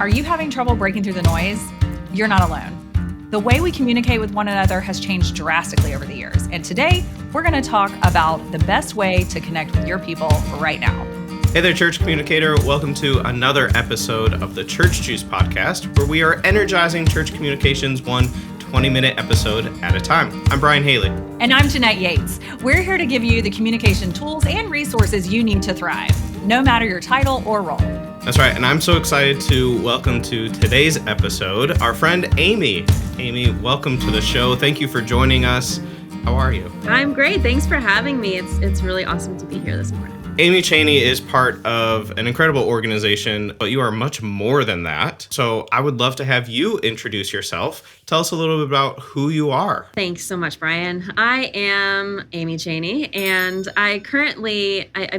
Are you having trouble breaking through the noise? You're not alone. The way we communicate with one another has changed drastically over the years. And today, we're going to talk about the best way to connect with your people right now. Hey there, church communicator. Welcome to another episode of the Church Juice podcast, where we are energizing church communications one 20-minute episode at a time. I'm Brian Haley. And I'm Jeanette Yates. We're here to give you the communication tools and resources you need to thrive, no matter your title or role. That's right, and I'm so excited to welcome to today's episode our friend Amy. Amy, welcome to the show. Thank you for joining us. How are you? I'm great. Thanks for having me. It's really awesome to be here this morning. Amy Chaney is part of an incredible organization, but you are much more than that. So I would love to have you introduce yourself. Tell us a little bit about who you are. Thanks so much, Brian. I am Amy Chaney, and I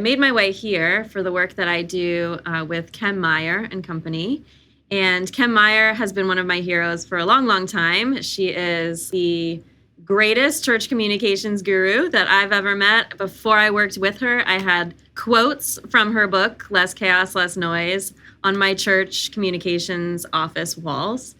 made my way here for the work that I do with Kem Company. And Kem has been one of my heroes for a long, long time. She is the greatest church communications guru that I've ever met. Before I worked with her, I had quotes from her book, Less Chaos, Less Noise, on my church communications office walls.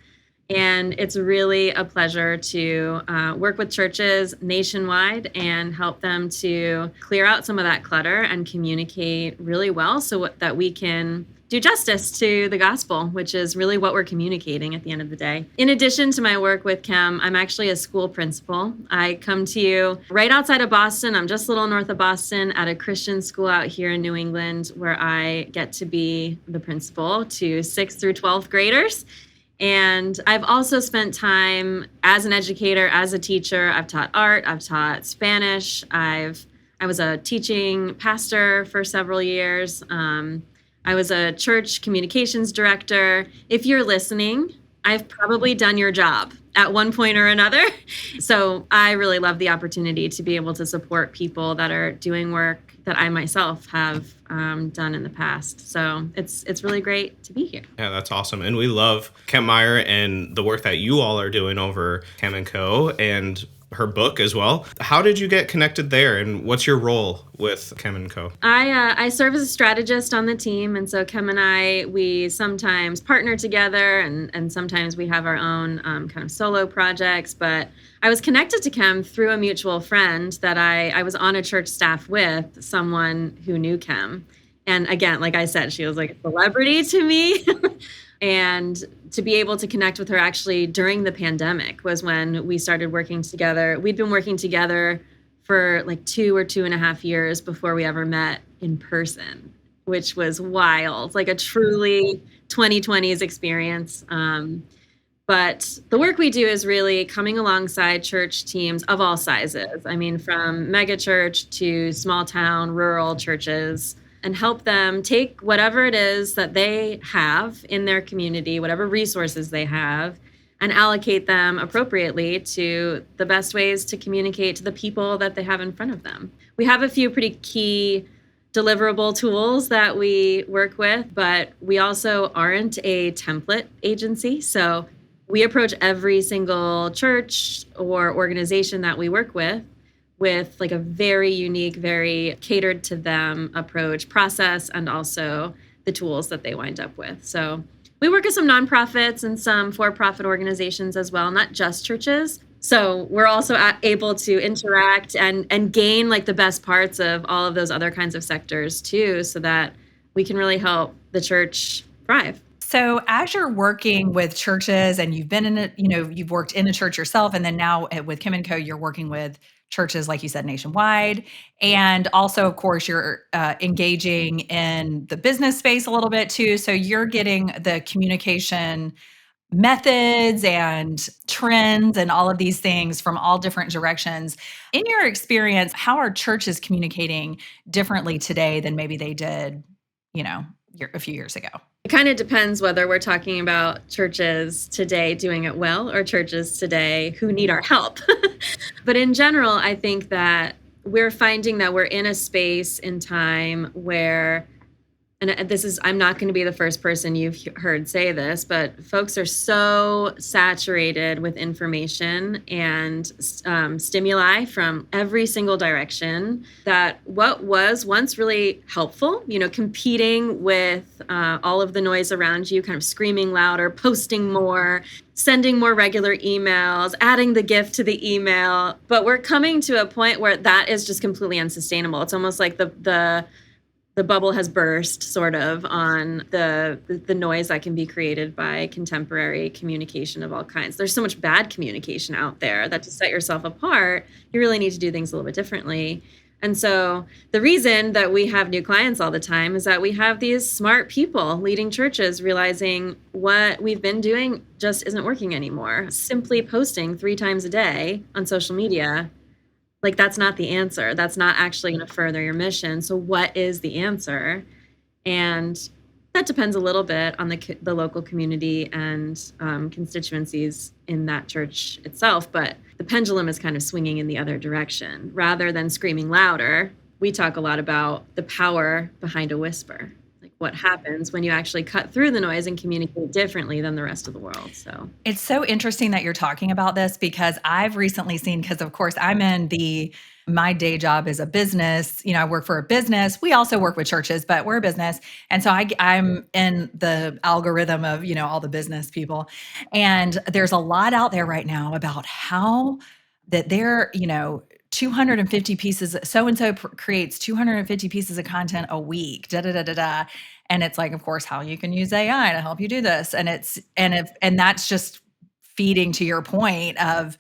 And it's really a pleasure to work with churches nationwide and help them to clear out some of that clutter and communicate really well so that we can do justice to the gospel, which is really what we're communicating at the end of the day. In addition to my work with Kem, I'm actually a school principal. I come to you right outside of Boston. I'm just a little north of Boston at a Christian school out here in New England, where I get to be the principal to 6th through 12th graders. And I've also spent time as an educator, as a teacher. I've taught art, I've taught Spanish. I was a teaching pastor for several years. I was a church communications director. If you're listening, I've probably done your job at one point or another. So I really love the opportunity to be able to support people that are doing work that I myself have done in the past. So it's really great to be here. Yeah, that's awesome. And we love Kem and the work that you all are doing over Kem & Co. and her book as well. How did you get connected there, and what's your role with Kem & Co? I serve as a strategist on the team, and so Kem and I, we sometimes partner together, and sometimes we have our own kind of solo projects, but I was connected to Kem through a mutual friend that I was on a church staff with, someone who knew Kem. And again, like I said, she was like a celebrity to me. And to be able to connect with her actually during the pandemic was when we started working together. We'd been working together for like 2 or 2.5 years before we ever met in person, which was wild, like a truly 2020s experience. But the work we do is really coming alongside church teams of all sizes. I mean, from mega church to small town, rural churches, and help them take whatever it is that they have in their community, whatever resources they have, and allocate them appropriately to the best ways to communicate to the people that they have in front of them. We have a few pretty key deliverable tools that we work with, but we also aren't a template agency. So we approach every single church or organization that we work with like a very unique, very catered to them approach, process, and also the tools that they wind up with. So we work with some nonprofits and some for-profit organizations as well, not just churches. So we're also able to interact and gain like the best parts of all of those other kinds of sectors too, so that we can really help the church thrive. So as you're working with churches and you've been in it, you've worked in a church yourself, and then now with Kem & Co, you're working with churches, like you said, nationwide. And also, of course, you're engaging in the business space a little bit too. So you're getting the communication methods and trends and all of these things from all different directions. In your experience, how are churches communicating differently today than maybe they did, a few years ago? It kind of depends whether we're talking about churches today doing it well or churches today who need our help. But in general, I think that we're finding that we're in a space in time where and I'm not going to be the first person you've heard say this, but folks are so saturated with information and stimuli from every single direction that what was once really helpful, competing with all of the noise around you, kind of screaming louder, posting more, sending more regular emails, adding the gift to the email. But we're coming to a point where that is just completely unsustainable. It's almost like the bubble has burst sort of on the noise that can be created by contemporary communication of all kinds. There's so much bad communication out there that to set yourself apart, you really need to do things a little bit differently. And so the reason that we have new clients all the time is that we have these smart people leading churches realizing what we've been doing just isn't working anymore. Simply posting 3 times a day on social media, like, that's not the answer. That's not actually going to further your mission. So what is the answer? And that depends a little bit on the local community and constituencies in that church itself. But the pendulum is kind of swinging in the other direction. Rather than screaming louder, we talk a lot about the power behind a whisper. Like, what happens when you actually cut through the noise and communicate differently than the rest of the world. So It's so interesting that you're talking about this because I've recently seen, because of course my day job is a business. I work for a business. We also work with churches, but we're a business. And so I'm in the algorithm of, all the business people. And there's a lot out there right now about how that they're, 250 pieces, so-and-so creates 250 pieces of content a week, da, da, da, da, da. And it's like, of course, how you can use AI to help you do this. And that's just feeding to your point of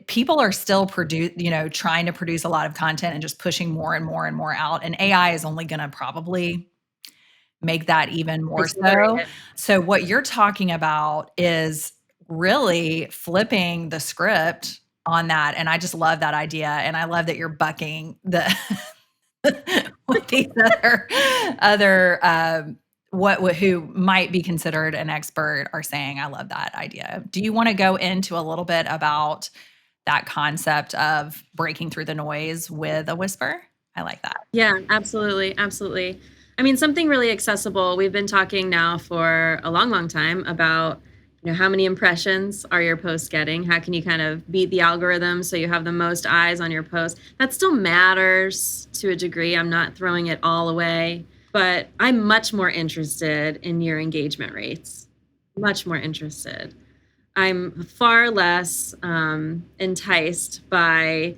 people are still trying to produce a lot of content and just pushing more and more and more out. And AI is only going to probably make that even more so. So what you're talking about is really flipping the script on that. And I just love that idea. And I love that you're bucking the with these other who might be considered an expert are saying. I love that idea. Do you want to go into a little bit about that concept of breaking through the noise with a whisper? I like that. Yeah, absolutely. Absolutely. I mean, something really accessible. We've been talking now for a long, long time about, how many impressions are your posts getting? How can you kind of beat the algorithm so you have the most eyes on your post? That still matters to a degree. I'm not throwing it all away, but I'm much more interested in your engagement rates. Much more interested. I'm far less enticed by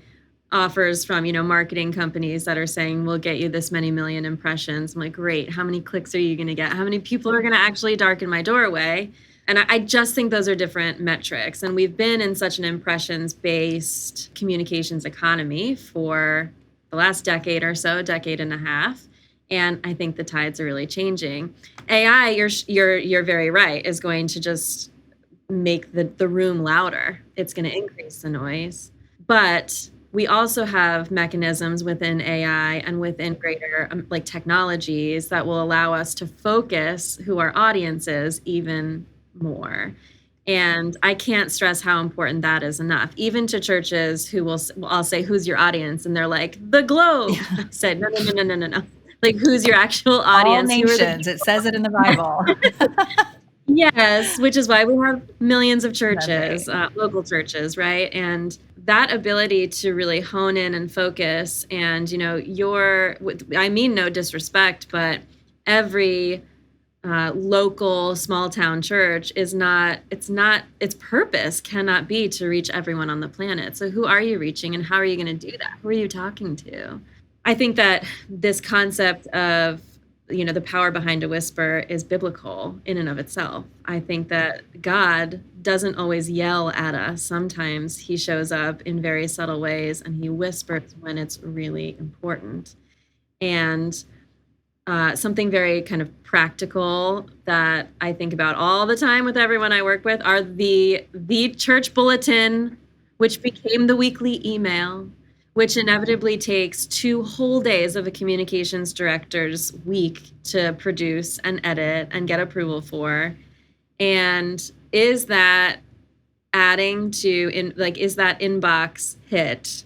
offers from, marketing companies that are saying, we'll get you this many million impressions. I'm like, great. How many clicks are you going to get? How many people are going to actually darken my doorway? And I just think those are different metrics. And we've been in such an impressions-based communications economy for the last decade or so, decade and a half. And I think the tides are really changing. AI, you're very right, is going to just make the room louder. It's going to increase the noise. But we also have mechanisms within AI and within greater technologies that will allow us to focus who our audience is even more. And I can't stress how important that is enough. Even to churches who I'll say, who's your audience? And they're like, the globe. Yeah. I said, no. Like, who's your actual audience? All nations. It says it in the Bible. Yes, which is why we have millions of churches, right. Local churches, right? And that ability to really hone in and focus and, I mean no disrespect, but every local small town church its purpose cannot be to reach everyone on the planet. So who are you reaching and how are you going to do that? Who are you talking to? I think that this concept of the power behind a whisper is biblical in and of itself. I think that God doesn't always yell at us. Sometimes he shows up in very subtle ways and he whispers when it's really important. And something very kind of practical that I think about all the time with everyone I work with are the church bulletin, which became the weekly email, which inevitably takes 2 whole days of a communications director's week to produce and edit and get approval for. And is that adding to is that inbox hit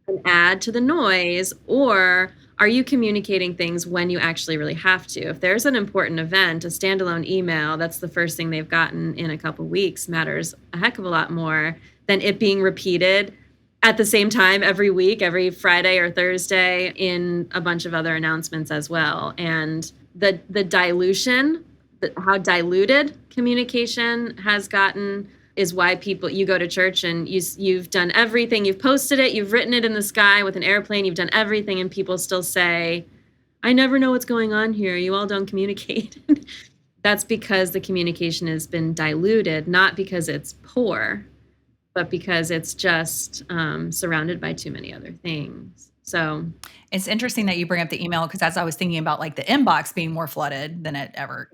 an add to the noise, or are you communicating things when you actually really have to? If there's an important event, a standalone email, that's the first thing they've gotten in a couple weeks matters a heck of a lot more than it being repeated at the same time every week, every Friday or Thursday in a bunch of other announcements as well. And the dilution, how diluted communication has gotten is why you go to church and you've done everything. You've posted it, you've written it in the sky with an airplane, you've done everything, and people still say, I never know what's going on here. You all don't communicate. That's because the communication has been diluted, not because it's poor, but because it's just surrounded by too many other things. So it's interesting that you bring up the email, because as I was thinking about like the inbox being more flooded than it ever,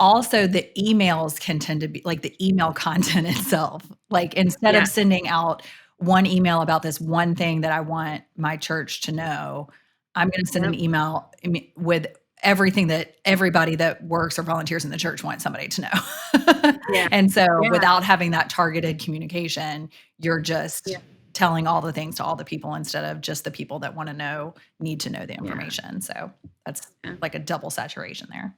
Also, the emails can tend to be like the email content itself. Like instead of sending out one email about this one thing that I want my church to know, I'm going to send an email with everything that everybody that works or volunteers in the church wants somebody to know. And so without having that targeted communication, you're just telling all the things to all the people instead of just the people that want to know, need to know the information. So that's like a double saturation there.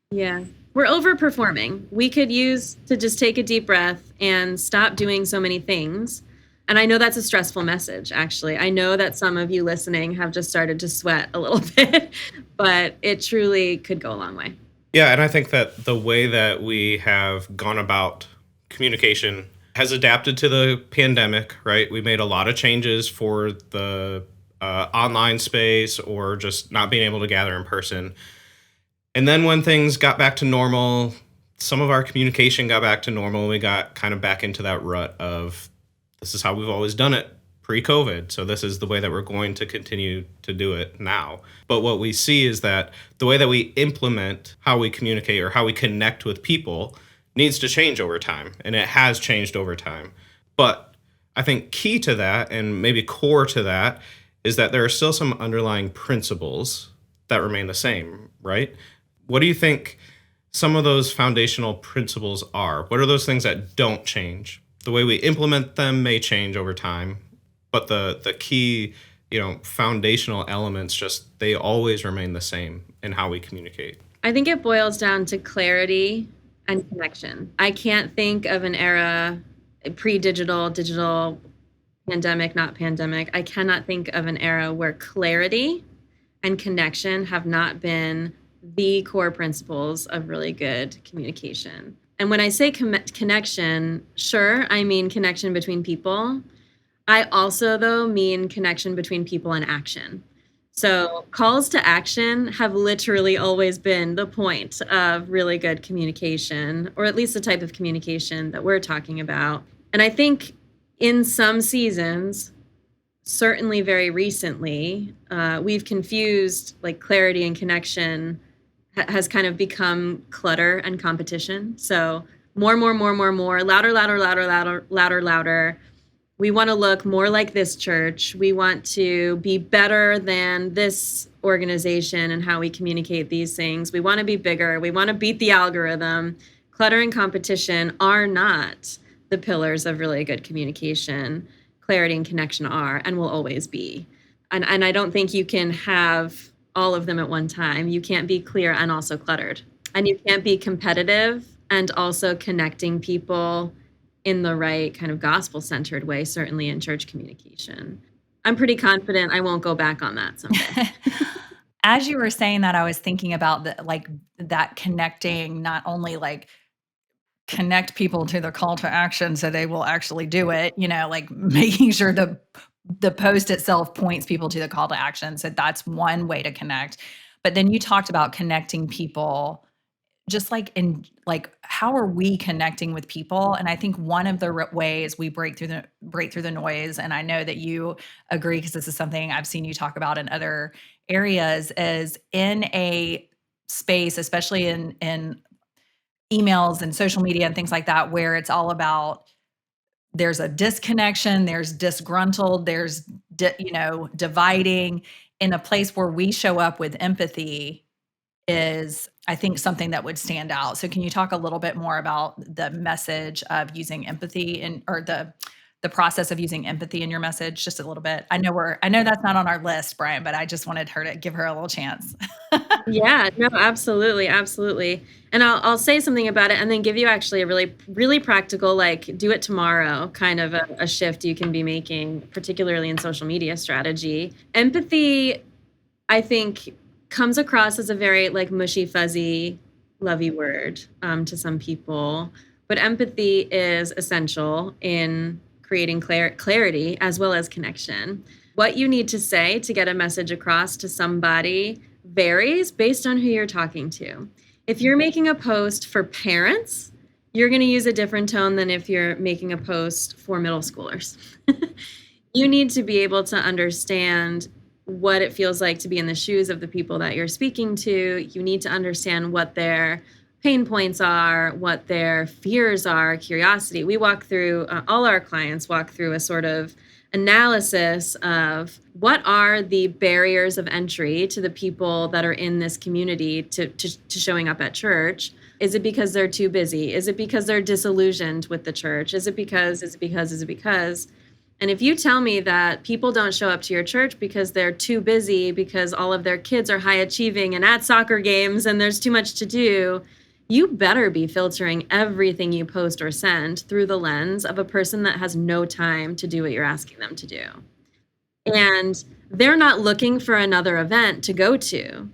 Yeah, we're overperforming. We could use to just take a deep breath and stop doing so many things. And I know that's a stressful message, actually. I know that some of you listening have just started to sweat a little bit, but it truly could go a long way. Yeah, and I think that the way that we have gone about communication has adapted to the pandemic, right? We made a lot of changes for the online space or just not being able to gather in person. And then when things got back to normal, some of our communication got back to normal. We got kind of back into that rut of this is how we've always done it pre-COVID. So this is the way that we're going to continue to do it now. But what we see is that the way that we implement how we communicate or how we connect with people needs to change over time. And it has changed over time. But I think key to that, and maybe core to that, is that there are still some underlying principles that remain the same, right? What do you think some of those foundational principles are? What are those things that don't change? The way we implement them may change over time, but the key, foundational elements just they always remain the same in how we communicate. I think it boils down to clarity and connection. I can't think of an era pre-digital, digital, pandemic, not pandemic. I cannot think of an era where clarity and connection have not been the core principles of really good communication. And when I say connection, sure, I mean connection between people. I also, though, mean connection between people and action. So calls to action have literally always been the point of really good communication, or at least the type of communication that we're talking about. And I think in some seasons, certainly very recently, we've confused like clarity and connection has kind of become clutter and competition. So more, louder, louder. We want to look more like this church. We want to be better than this organization and how we communicate these things. We want to be bigger. We want to beat the algorithm. Clutter and competition are not the pillars of really good communication. Clarity and connection are and will always be. And I don't think you can have all of them at one time. You can't be clear and also cluttered. And you can't be competitive and also connecting people in the right kind of gospel-centered way, certainly in church communication. I'm pretty confident I won't go back on that someday. As you were saying that, I was thinking about that connecting, not only like connect people to the call to action so they will actually do it, like making sure the post itself points people to the call to action. So that's one way to connect. But then you talked about connecting people just how are we connecting with people? And I think one of the ways we break through the noise, and I know that you agree because this is something I've seen you talk about in other areas, is in a space, especially in emails and social media and things like that, where it's all about there's a disconnection, there's disgruntled, there's dividing. In a place where we show up with empathy is, I think, something that would stand out. So can you talk a little bit more about the message of using empathy or the process of using empathy in your message just a little bit? I know that's not on our list, Bryan, but I just wanted her to give her a little chance. Yeah, no, absolutely, absolutely. And I'll say something about it and then give you actually a really, really practical, like do it tomorrow kind of a shift you can be making, particularly in social media strategy. Empathy, I think, comes across as a very like mushy, fuzzy, lovey word to some people. But empathy is essential in creating clarity as well as connection. What you need to say to get a message across to somebody varies based on who you're talking to. If you're making a post for parents, you're going to use a different tone than if you're making a post for middle schoolers. You need to be able to understand what it feels like to be in the shoes of the people that you're speaking to. You need to understand what their pain points are, what their fears are, curiosity. We walk through, all our clients walk through a sort of analysis of what are the barriers of entry to the people that are in this community to showing up at church. Is it because they're too busy? Is it because they're disillusioned with the church? Is it because? And if you tell me that people don't show up to your church because they're too busy, because all of their kids are high achieving and at soccer games and there's too much to do, you better be filtering everything you post or send through the lens of a person that has no time to do what you're asking them to do. And they're not looking for another event to go to.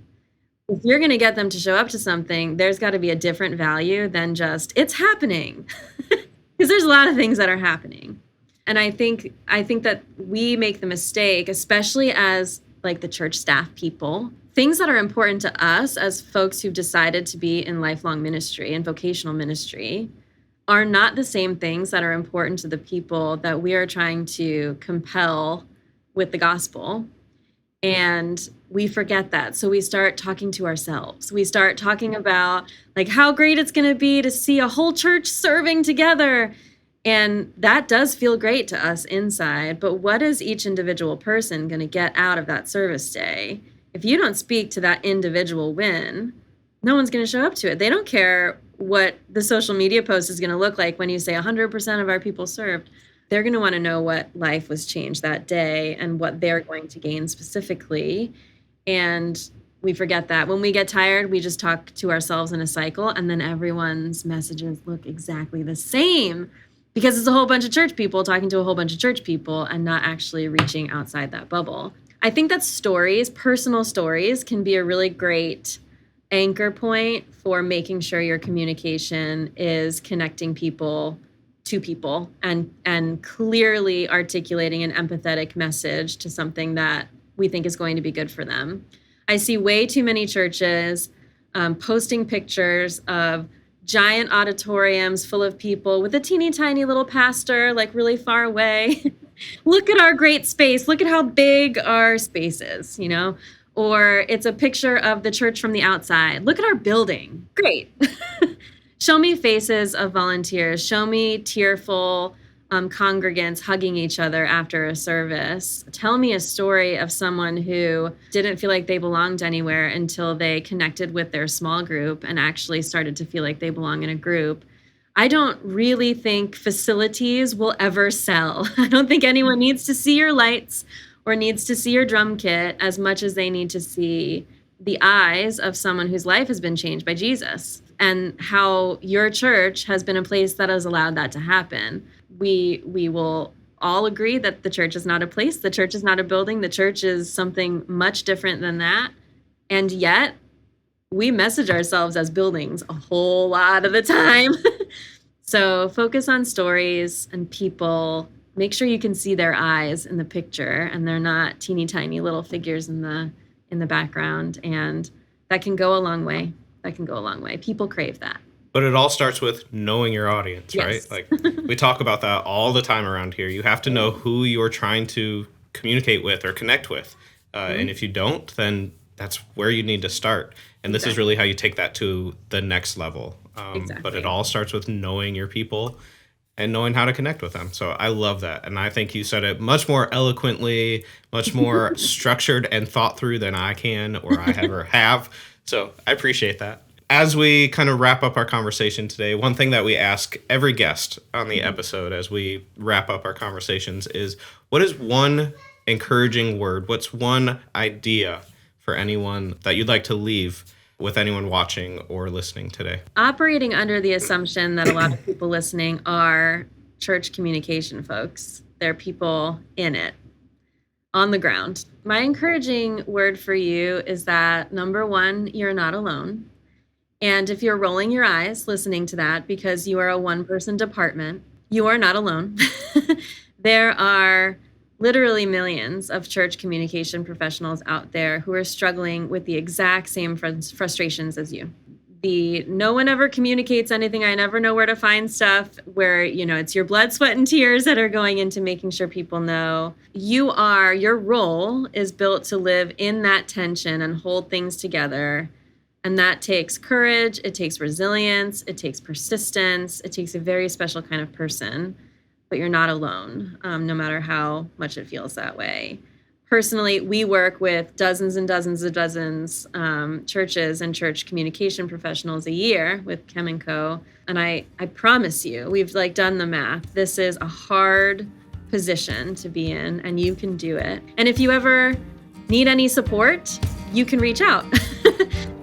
If you're going to get them to show up to something, there's got to be a different value than just, it's happening. Because there's a lot of things that are happening. And I think that we make the mistake, especially as like the church staff people, things that are important to us as folks who've decided to be in lifelong ministry and vocational ministry are not the same things that are important to the people that we are trying to compel with the gospel. And we forget that. So we start talking to ourselves. We start talking about like how great it's going to be to see a whole church serving together. And that does feel great to us inside. But what is each individual person going to get out of that service day? If you don't speak to that individual win, no one's going to show up to it. They don't care what the social media post is going to look like when you say 100% of our people served. They're going to want to know what life was changed that day and what they're going to gain specifically. And we forget that. When we get tired, we just talk to ourselves in a cycle, and then everyone's messages look exactly the same because it's a whole bunch of church people talking to a whole bunch of church people and not actually reaching outside that bubble. I think that stories, personal stories, can be a really great anchor point for making sure your communication is connecting people to people and clearly articulating an empathetic message to something that we think is going to be good for them. I see way too many churches posting pictures of giant auditoriums full of people with a teeny tiny little pastor, like really far away. Look at our great space. Look at how big our space is, you know? Or it's a picture of the church from the outside. Look at our building. Great. Show me faces of volunteers. Show me tearful congregants hugging each other after a service. Tell me a story of someone who didn't feel like they belonged anywhere until they connected with their small group and actually started to feel like they belong in a group. I don't really think facilities will ever sell. I don't think anyone needs to see your lights or needs to see your drum kit as much as they need to see the eyes of someone whose life has been changed by Jesus and how your church has been a place that has allowed that to happen. We will all agree that the church is not a place. The church is not a building. The church is something much different than that. And yet we message ourselves as buildings a whole lot of the time. So focus on stories and people. Make sure you can see their eyes in the picture and they're not teeny tiny little figures in the background. And that can go a long way. People crave that. But it all starts with knowing your audience, Yes. right? Like we talk about that all the time around here. You have to know who you're trying to communicate with or connect with. And if you don't, then that's where you need to start. And this is really how you take that to the next level. But it all starts with knowing your people and knowing how to connect with them. So I love that. And I think you said it much more eloquently, much more structured and thought through than I can or I ever have. So I appreciate that. as we kind of wrap up our conversation today, one thing that we ask every guest on the episode as we wrap up our conversations is, what is one encouraging word? What's one idea for anyone that you'd like to leave with anyone watching or listening today? Operating under the assumption that a lot of people listening are church communication folks. They're people in it, on the ground. My encouraging word for you is that, number one, you're not alone. And if you're rolling your eyes listening to that because you are a one-person department, you are not alone. There are literally millions of church communication professionals out there who are struggling with the exact same frustrations as you. No one ever communicates anything. I never know where to find stuff, where, it's your blood, sweat, and tears that are going into making sure people know. Your role is built to live in that tension and hold things together. And that takes courage, it takes resilience, it takes persistence, it takes a very special kind of person. But you're not alone, no matter how much it feels that way. Personally, we work with dozens and dozens of churches and church communication professionals a year with Kem Co. And I promise you, we've done the math. This is a hard position to be in, and you can do it. And if you ever need any support, you can reach out.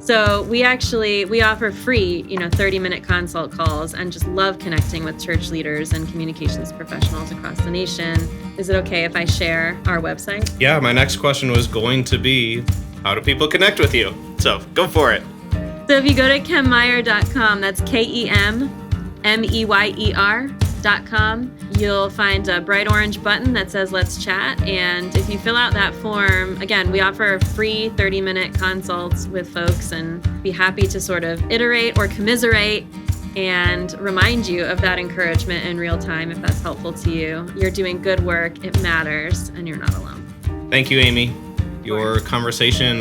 So we offer free, 30-minute consult calls, and just love connecting with church leaders and communications professionals across the nation. Is it okay if I share our website? Yeah, my next question was going to be, how do people connect with you? So go for it. So if you go to kemmeyer.com, that's KEMMEYER.com, you'll find a bright orange button that says Let's Chat. And if you fill out that form, again, we offer free 30-minute consults with folks and be happy to sort of iterate or commiserate and remind you of that encouragement in real time if that's helpful to you. You're doing good work, it matters, and you're not alone. Thank you, Amy. Our conversation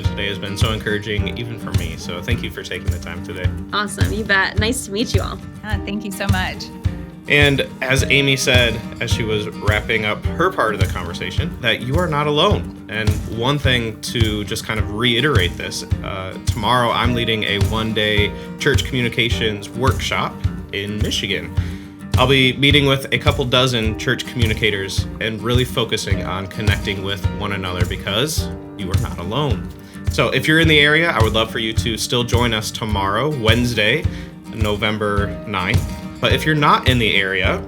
today has been so encouraging, even for me. So thank you for taking the time today. Awesome, you bet. Nice to meet you all. Thank you so much. And as Amy said, as she was wrapping up her part of the conversation, that you are not alone. And one thing to just kind of reiterate this, tomorrow I'm leading a one-day church communications workshop in Michigan. I'll be meeting with a couple dozen church communicators and really focusing on connecting with one another, because you are not alone. So if you're in the area, I would love for you to still join us tomorrow, Wednesday, November 9th. But if you're not in the area,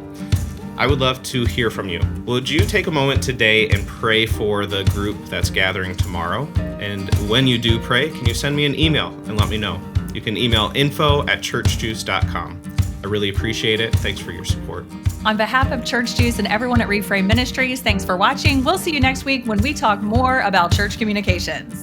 I would love to hear from you. Would you take a moment today and pray for the group that's gathering tomorrow? And when you do pray, can you send me an email and let me know? You can email info@churchjuice.com. I really appreciate it. Thanks for your support. On behalf of Church Juice and everyone at Reframe Ministries, thanks for watching. We'll see you next week when we talk more about church communications.